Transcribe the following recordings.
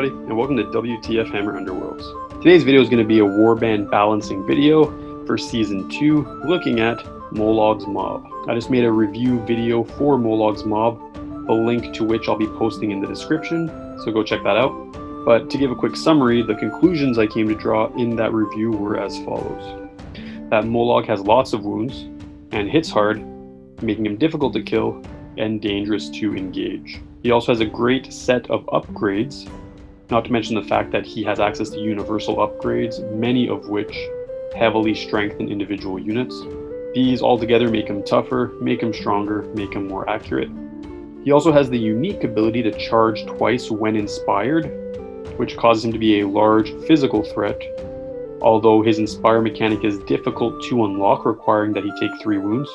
everybody, and welcome to WTF Hammer Underworlds. Today's video is going to be a warband balancing video for Season 2, looking at Mollog's Mob. I just made a review video for Mollog's Mob, a link to which I'll be posting in the description, so go check that out. But to give a quick summary, the conclusions I came to draw in that review were as follows. That Mollog has lots of wounds, and hits hard, making him difficult to kill and dangerous to engage. He also has a great set of upgrades, not to mention the fact that he has access to universal upgrades, many of which heavily strengthen individual units. These all together make him tougher, make him stronger, make him more accurate. He also has the unique ability to charge twice when inspired, which causes him to be a large physical threat, although his inspire mechanic is difficult to unlock, requiring that he take 3 wounds.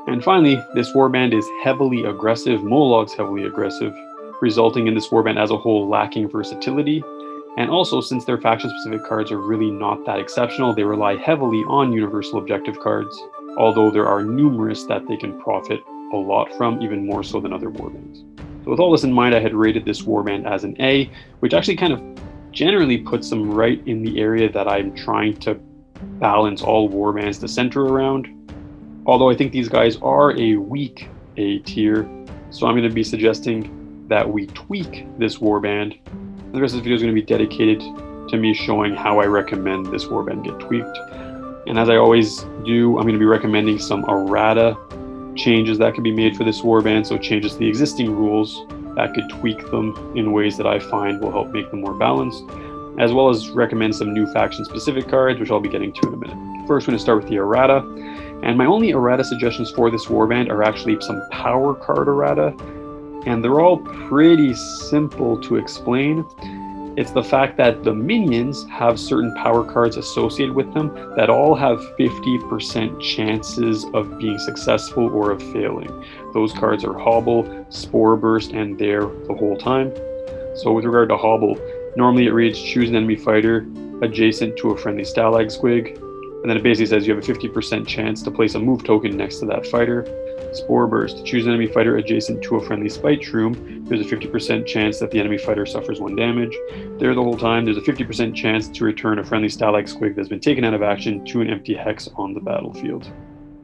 And finally, this warband is heavily aggressive. Mollog's heavily aggressive, resulting in this warband as a whole lacking versatility. And also, since their faction-specific cards are really not that exceptional, they rely heavily on universal objective cards, although there are numerous that they can profit a lot from, even more so than other warbands. So with all this in mind, I had rated this warband as an A, which actually kind of generally puts them right in the area that I'm trying to balance all warbands to center around. Although I think these guys are a weak A tier, so I'm going to be suggesting that we tweak this warband. And the rest of the video is going to be dedicated to me showing how I recommend this warband get tweaked. And as I always do, I'm going to be recommending some errata changes that can be made for this warband, so changes to the existing rules that could tweak them in ways that I find will help make them more balanced, as well as recommend some new faction-specific cards, which I'll be getting to in a minute. First, we're going to start with the errata. And my only errata suggestions for this warband are actually some power card errata, and they're all pretty simple to explain. It's the fact that the minions have certain power cards associated with them that all have 50% chances of being successful or of failing. Those cards are Hobble, Spore Burst, and There the whole time. So with regard to Hobble, normally it reads choose an enemy fighter adjacent to a friendly Stalag Squig. And then it basically says you have a 50% chance to place a move token next to that fighter. Spore Burst, choose an enemy fighter adjacent to a friendly Spite Shroom. There's a 50% chance that the enemy fighter suffers 1 damage. There the whole time, there's a 50% chance to return a friendly Stalag Squig that's been taken out of action to an empty hex on the battlefield.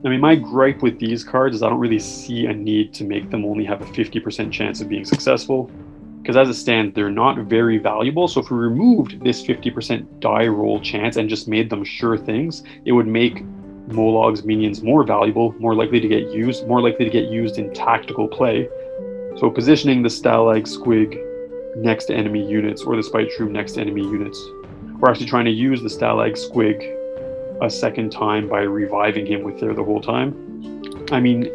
I mean, my gripe with these cards is I don't really see a need to make them only have a 50% chance of being successful, because as it stands, they're not very valuable. So if we removed this 50% die roll chance and just made them sure things, it would make Mollog's minions more valuable, more likely to get used in tactical play. So positioning the Stalag Squig next to enemy units, or the Spite Shroom next to enemy units. We're actually trying to use the Stalag Squig a second time by reviving him with There the whole time. I mean,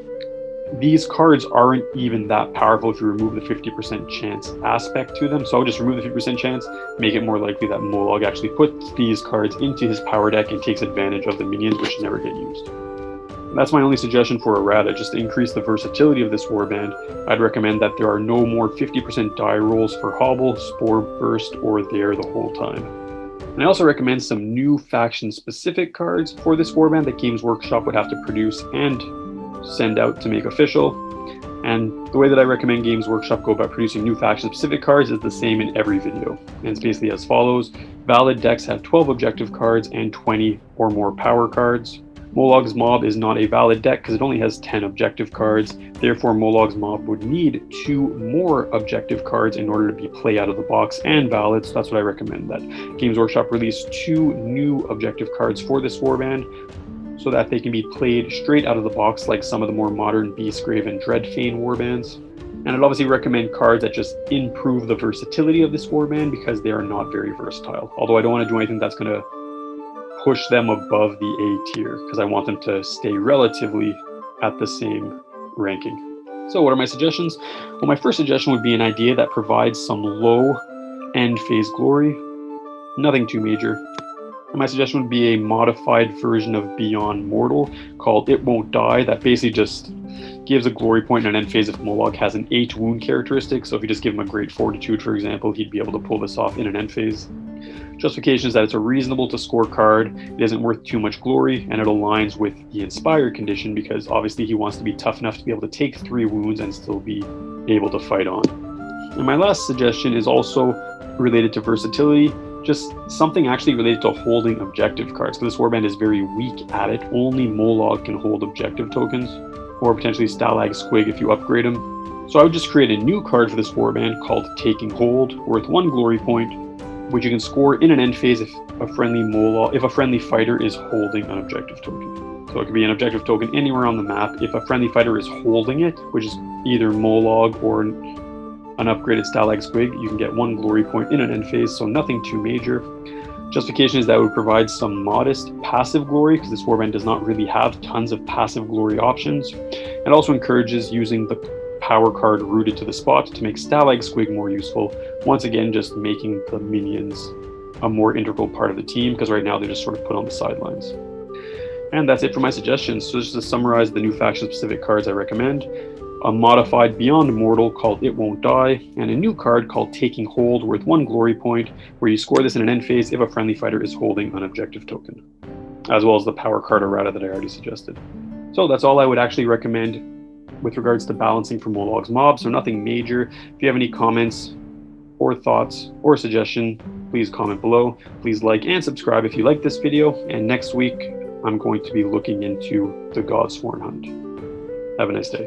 these cards aren't even that powerful if you remove the 50% chance aspect to them. So I'll just remove the 50% chance, make it more likely that Mollog actually puts these cards into his power deck and takes advantage of the minions, which never get used. And that's my only suggestion for errata. Just to increase the versatility of this warband, I'd recommend that there are no more 50% die rolls for Hobble, Spore Burst, or There the whole time. And I also recommend some new faction-specific cards for this warband that Games Workshop would have to produce and send out to make official. And the way that I recommend Games Workshop go about producing new faction-specific cards is the same in every video. And it's basically as follows. Valid decks have 12 objective cards and 20 or more power cards. Mollog's Mob is not a valid deck because it only has 10 objective cards. Therefore, Mollog's Mob would need 2 more objective cards in order to be play out of the box and valid. So that's what I recommend, that Games Workshop release 2 new objective cards for this warband, so that they can be played straight out of the box like some of the more modern Beastgrave and Dreadfane warbands. And I'd obviously recommend cards that just improve the versatility of this warband because they are not very versatile. Although I don't want to do anything that's going to push them above the A tier, because I want them to stay relatively at the same ranking. So what are my suggestions? Well, my first suggestion would be an idea that provides some low end phase glory. Nothing too major. And my suggestion would be a modified version of Beyond Mortal called It Won't Die, that basically just gives a glory point in an end phase if Mollog has an 8 wound characteristic. So if you just give him a great Fortitude, for example, he'd be able to pull this off in an end phase. Justification is that it's a reasonable to score card, it isn't worth too much glory, and it aligns with the Inspire condition because obviously he wants to be tough enough to be able to take 3 wounds and still be able to fight on. And my last suggestion is also related to versatility, just something actually related to holding objective cards. Because this warband is very weak at it. Only Mollog can hold objective tokens, or potentially Stalag Squig if you upgrade them. So I would just create a new card for this warband called Taking Hold, worth 1 glory point, which you can score in an end phase if a friendly fighter is holding an objective token. So it could be an objective token anywhere on the map. If a friendly fighter is holding it, which is either Mollog or an upgraded Stalag Squig, you can get 1 glory point in an end phase, so nothing too major. Justification is that it would provide some modest passive glory, because this warband does not really have tons of passive glory options. It also encourages using the power card rooted to the spot to make Stalag Squig more useful, once again just making the minions a more integral part of the team, because right now they're just sort of put on the sidelines. And that's it for my suggestions. So just to summarize the new faction specific cards I recommend: a modified Beyond Mortal called It Won't Die, and a new card called Taking Hold, worth 1 glory point, where you score this in an end phase if a friendly fighter is holding an objective token, as well as the power card Errata that I already suggested. So that's all I would actually recommend with regards to balancing for Mollog's mob, so nothing major. If you have any comments or thoughts or suggestion, please comment below. Please like and subscribe if you like this video, and next week I'm going to be looking into the Godsworn Hunt. Have a nice day.